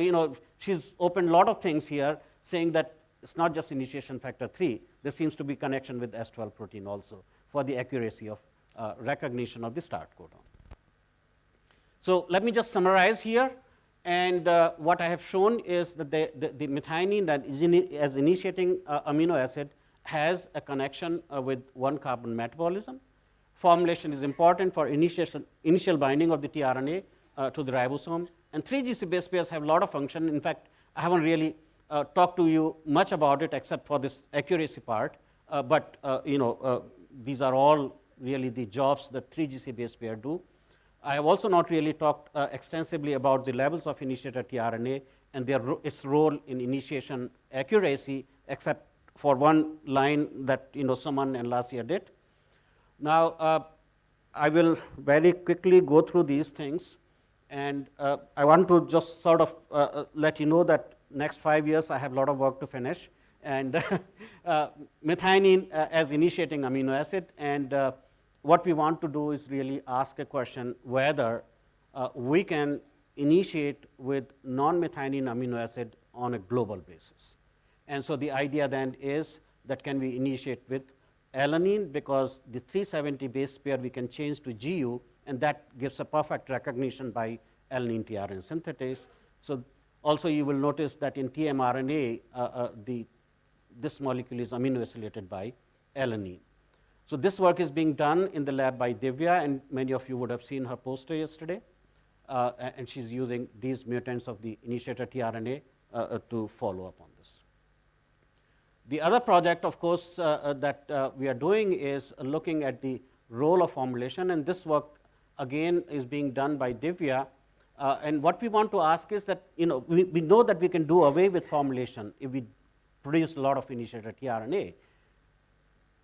she's opened a lot of things here, saying that it's not just initiation factor 3, there seems to be connection with S12 protein also for the accuracy of recognition of the start codon. So let me just summarize here, and what I have shown is that the methionine that is as initiating amino acid has a connection with 1-carbon metabolism. Formulation is important for initial binding of the tRNA to the ribosome, and 3GC base pairs have a lot of function. In fact, I haven't really talked to you much about it except for this accuracy part, but these are all really the jobs that 3GC base pair do. I have also not really talked extensively about the levels of initiator tRNA and its role in initiation accuracy, except for one line that Suman and Lasia did. Now, I will very quickly go through these things, and I want to just sort of let you know that next 5 years I have a lot of work to finish, and methionine as initiating amino acid, and what we want to do is really ask a question whether we can initiate with non-methionine amino acid on a global basis. And so the idea then is that can we initiate with alanine, because the 370 base pair we can change to GU, and that gives a perfect recognition by alanine tRNA synthetase. So also you will notice that in tmRNA, this molecule is amino acylated by alanine. So this work is being done in the lab by Divya, and many of you would have seen her poster yesterday, and she's using these mutants of the initiator tRNA to follow up on this. The other project, of course, that we are doing is looking at the role of formulation, and this work again is being done by Divya. And what we want to ask is that we know that we can do away with formulation if we produce a lot of initiator tRNA.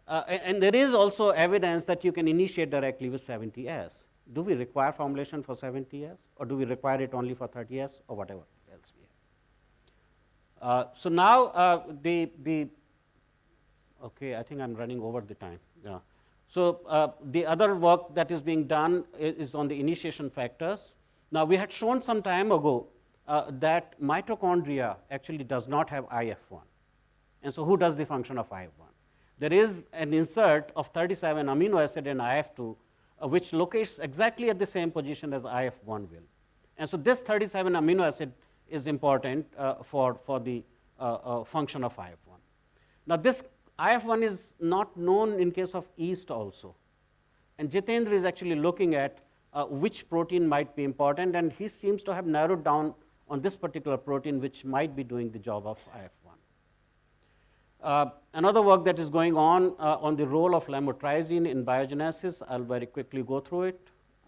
And there is also evidence that you can initiate directly with 70S. Do we require formulation for 70S, or do we require it only for 30S, or whatever else we have? So now okay, I think I'm running over the time. Yeah. So the other work that is being done is on the initiation factors. Now we had shown some time ago that mitochondria actually does not have IF1. And so who does the function of IF1? There is an insert of 37 amino acid in IF2, which locates exactly at the same position as IF1 will. And so this 37 amino acid is important for the function of IF1. Now this IF1 is not known in case of yeast also. And Jitendra is actually looking at which protein might be important, and he seems to have narrowed down on this particular protein which might be doing the job of IF1. Another work that is going on the role of lamotrigine in biogenesis, I'll very quickly go through it.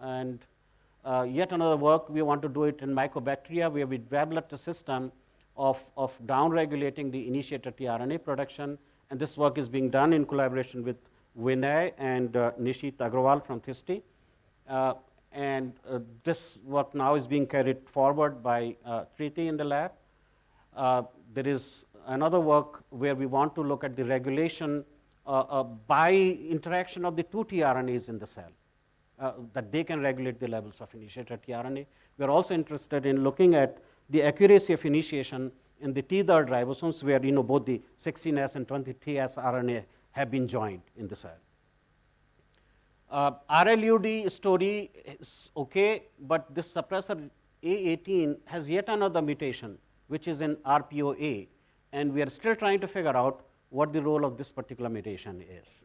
And yet another work, we want to do it in mycobacteria, where we developed a system of down-regulating the initiator tRNA production. And this work is being done in collaboration with Vinay and Nishit Agrawal from THISTI. This work now is being carried forward by Triti in the lab. There is another work where we want to look at the regulation by interaction of the two tRNAs in the cell, that they can regulate the levels of initiator tRNA. We are also interested in looking at the accuracy of initiation in the T-third ribosomes, where both the 16S and 23S RNA have been joined in the cell. RLUD story is okay, but this suppressor A18 has yet another mutation, which is in RPOA, and we are still trying to figure out what the role of this particular mutation is.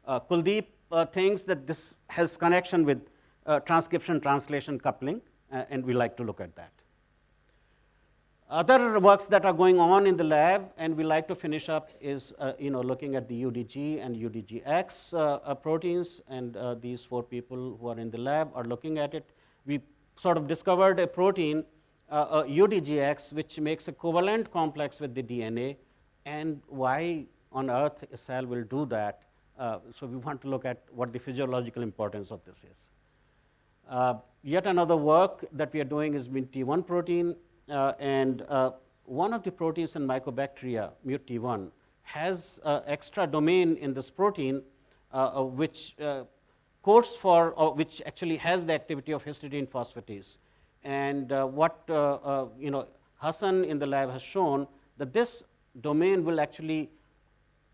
Kuldeep thinks that this has connection with transcription translation coupling, and we like to look at that. Other works that are going on in the lab, and we like to finish up, is looking at the UDG and UDGX proteins, and these 4 people who are in the lab are looking at it. We sort of discovered a protein, UDGX, which makes a covalent complex with the DNA, and why on earth a cell will do that. So we want to look at what the physiological importance of this is. Yet another work that we are doing is MUT1 protein. And one of the proteins in mycobacteria, MUT1, has extra domain in this protein which codes for, which actually has the activity of histidine phosphatase. And what Hassan in the lab has shown, that this domain will actually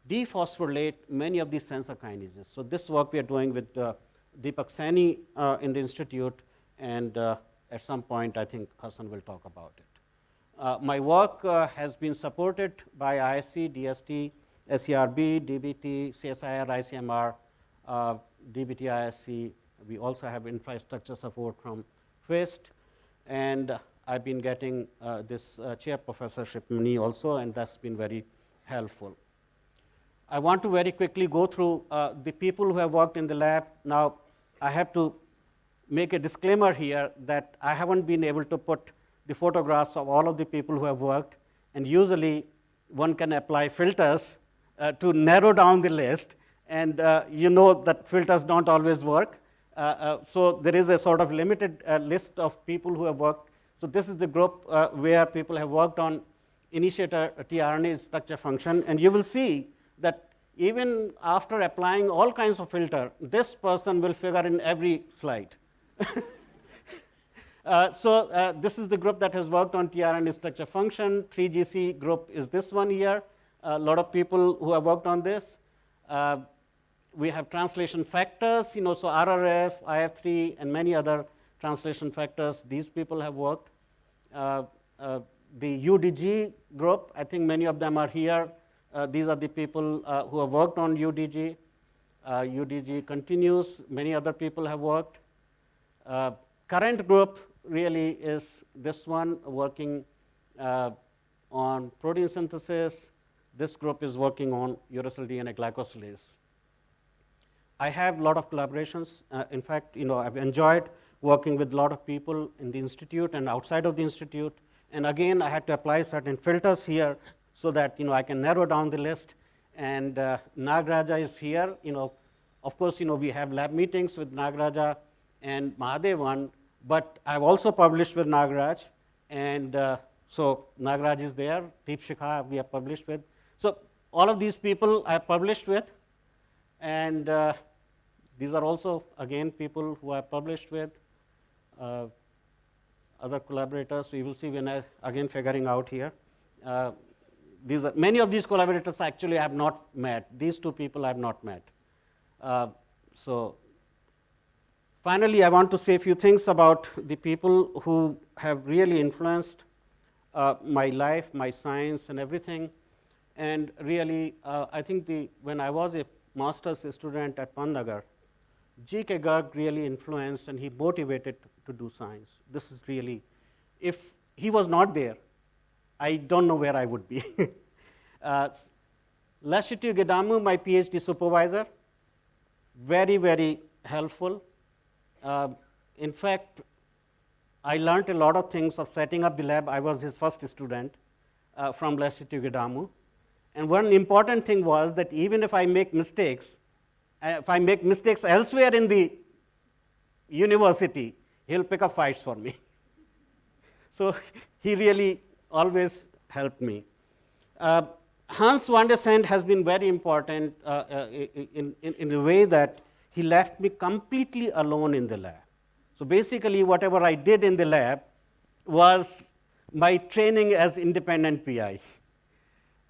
dephosphorylate many of these sensor kinases. So this work we are doing with Deepak Saini in the institute, and at some point I think Hassan will talk about it. My work has been supported by IISC, DST, SERB, DBT, CSIR, ICMR, DBT IISC. We also have infrastructure support from FIST, and I've been getting this chair professorship money also, and that's been very helpful. I want to very quickly go through the people who have worked in the lab. Now, I have to make a disclaimer here that I haven't been able to put the photographs of all of the people who have worked, and usually one can apply filters to narrow down the list, and you know that filters don't always work. So there is a sort of limited list of people who have worked. So this is the group where people have worked on initiator tRNA structure function, and you will see that even after applying all kinds of filter, this person will figure in every slide. This is the group that has worked on tRNA structure function. 3GC group is this one here. A lot of people who have worked on this. We have translation factors, so RRF, IF3, and many other translation factors. These people have worked. The UDG group, I think many of them are here. These are the people who have worked on UDG. UDG continues. Many other people have worked. Current group really is this one, working on protein synthesis. This group is working on uracil DNA glycosylase. I have a lot of collaborations. In fact, I've enjoyed working with a lot of people in the institute and outside of the institute. And again, I had to apply certain filters here so that I can narrow down the list. And Nagraja is here. Of course, we have lab meetings with Nagraja and Mahadevan, but I've also published with Nagraj, and so Nagraj is there. Deep Shikha we have published with. So all of these people I have published with, and these are also again people who I have published with. Other collaborators, so you will see when I again figuring out here. Many of these collaborators actually I have not met. These 2 people I have not met. Finally, I want to say a few things about the people who have really influenced my life, my science, and everything. And really, I think when I was a master's student at Pannagar, G.K. Garg really influenced and he motivated to do science. This is really, if he was not there, I don't know where I would be. Lashityu Gedamu, my PhD supervisor, very, very helpful. In fact, I learned a lot of things of setting up the lab. I was his first student from Lashityu Gedamu. And one important thing was that even if I make mistakes, elsewhere in the university, he'll pick up fights for me. So he really always helped me. Hans van der Sande has been very important in the way that he left me completely alone in the lab. So basically, whatever I did in the lab was my training as independent PI.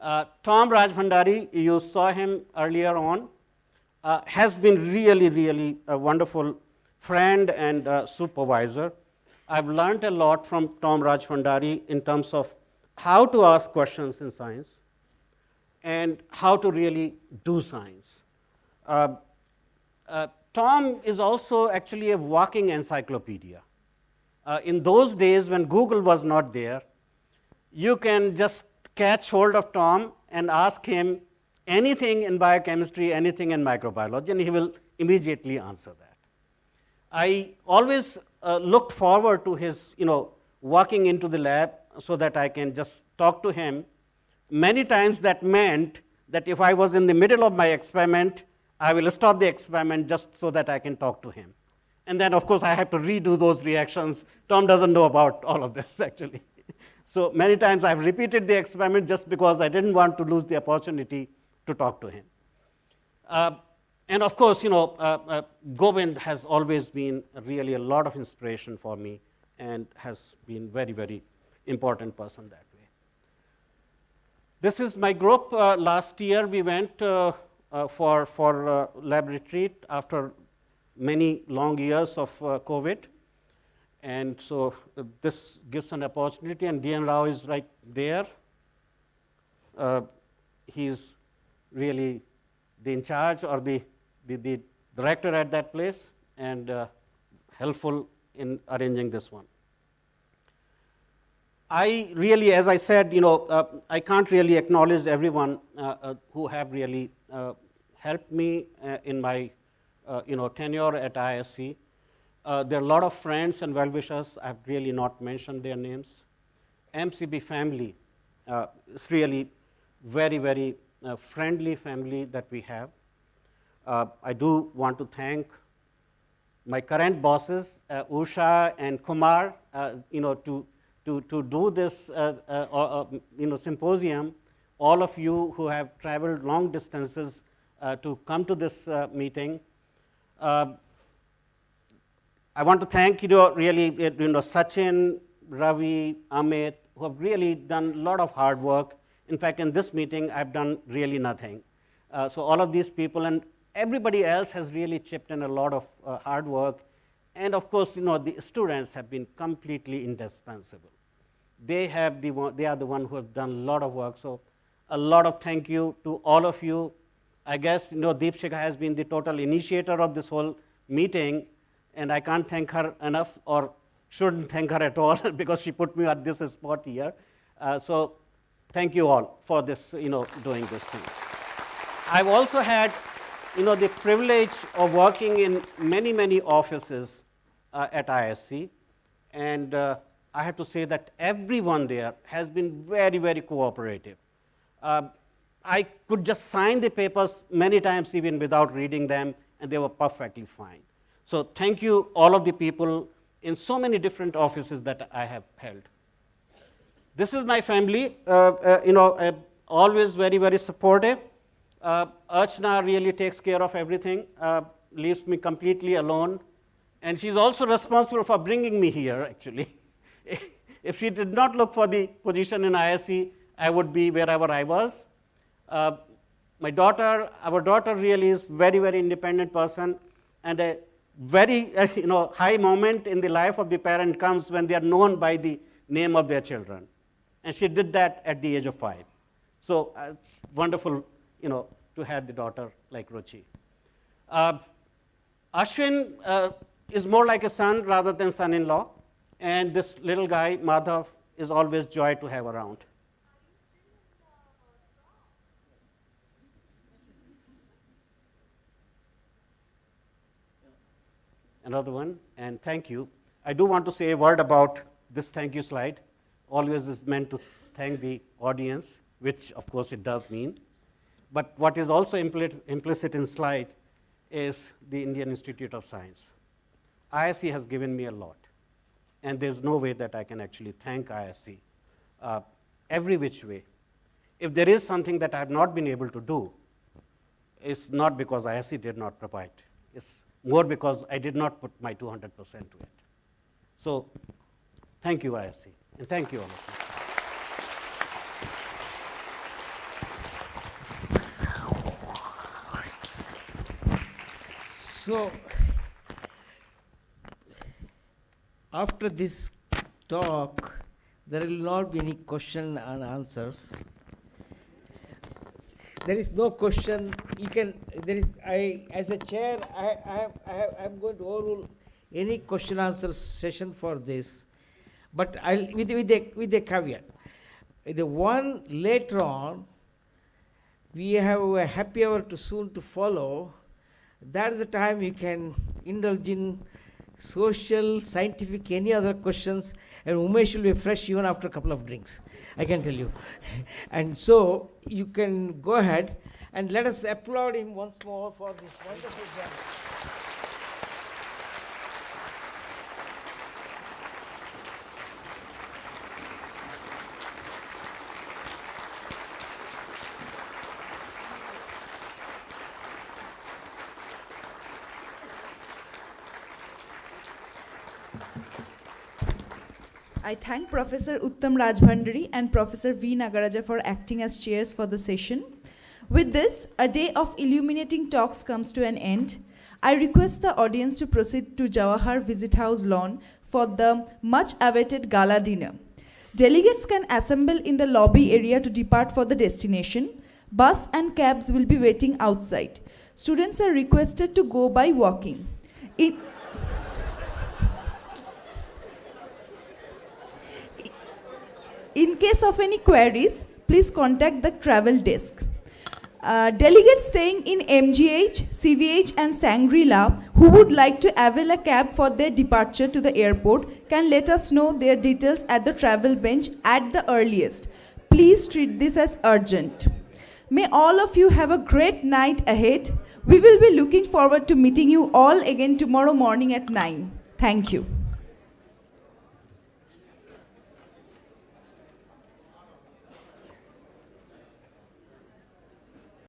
Tom Rajbhandari, you saw him earlier on, has been really, really a wonderful friend and supervisor. I've learned a lot from Tom Rajbhandari in terms of how to ask questions in science and how to really do science. Tom is also actually a walking encyclopedia. In those days when Google was not there, you can just catch hold of Tom and ask him anything in biochemistry, anything in microbiology, and he will immediately answer that. I always looked forward to his, walking into the lab so that I can just talk to him. Many times that meant that if I was in the middle of my experiment, I will stop the experiment just so that I can talk to him. And then, of course, I have to redo those reactions. Tom doesn't know about all of this, actually. So many times I've repeated the experiment just because I didn't want to lose the opportunity to talk to him. And of course, Govind has always been really a lot of inspiration for me and has been very, very important person that way. This is my group. Last year we went for lab retreat after many long years of COVID. And so this gives an opportunity, and D.N. Rao is right there. He's really the in charge or the director at that place and helpful in arranging this one. I really, as I said, I can't really acknowledge everyone who have really helped me in my tenure at IISC. There are a lot of friends and well-wishers. I've really not mentioned their names. MCB family is really very, very friendly family that we have. I do want to thank my current bosses, Usha and Kumar, to do this symposium. All of you who have traveled long distances to come to this meeting. I want to thank really Sachin, Ravi, Amit, who have really done a lot of hard work. In fact, in this meeting, I've done really nothing. So all of these people and everybody else has really chipped in a lot of hard work. And of course, the students have been completely indispensable. They are the one who have done a lot of work. So a lot of thank you to all of you. I guess Deepshika has been the total initiator of this whole meeting, and I can't thank her enough, or shouldn't thank her at all, because she put me at this spot here. So thank you all for this, doing this thing. I've also had, the privilege of working in many, many offices at IISC, and I have to say that everyone there has been very, very cooperative. I could just sign the papers many times even without reading them, and they were perfectly fine. So thank you, all of the people in so many different offices that I have held. This is my family, always very, very supportive. Archana really takes care of everything, leaves me completely alone. And she's also responsible for bringing me here, actually. If she did not look for the position in IISc, I would be wherever I was. Our daughter really is very, very independent person and a very high moment in the life of the parent comes when they are known by the name of their children. And she did that at the age of 5. So wonderful, to have the daughter like Ruchi. Ashwin is more like a son rather than son-in-law. And this little guy, Madhav, is always joy to have around. Another one, and thank you. I do want to say a word about this thank you slide. Always is meant to thank the audience, which of course it does mean. But what is also implicit in slide is the Indian Institute of Science. IISc has given me a lot, and there's no way that I can actually thank IISc every which way. If there is something that I have not been able to do, it's not because IISc did not provide. It's more because I did not put my 200% to it. So thank you, IISc, and thank you all of you. So, after this talk, there will not be any question and answers. There is no question. You can. There is. As a chair, I'm going to overrule any question answer session for this, but I'll with a caveat. The one later on, we have a happy hour soon to follow. That is the time you can indulge in social, scientific, any other questions, and Umesh will be fresh even after a couple of drinks, I can tell you. And so you can go ahead and let us applaud him once more for this wonderful job. I thank Professor Uttam Rajbhandari and Professor V. Nagaraja for acting as chairs for the session. With this, a day of illuminating talks comes to an end. I request the audience to proceed to Jawahar Visit House lawn for the much-awaited gala dinner. Delegates can assemble in the lobby area to depart for the destination. Bus and cabs will be waiting outside. Students are requested to go by walking. In case of any queries, please contact the travel desk. Delegates staying in MGH, CVH and Shangri-La who would like to avail a cab for their departure to the airport can let us know their details at the travel bench at the earliest. Please treat this as urgent. May all of you have a great night ahead. We will be looking forward to meeting you all again tomorrow morning at 9. Thank you.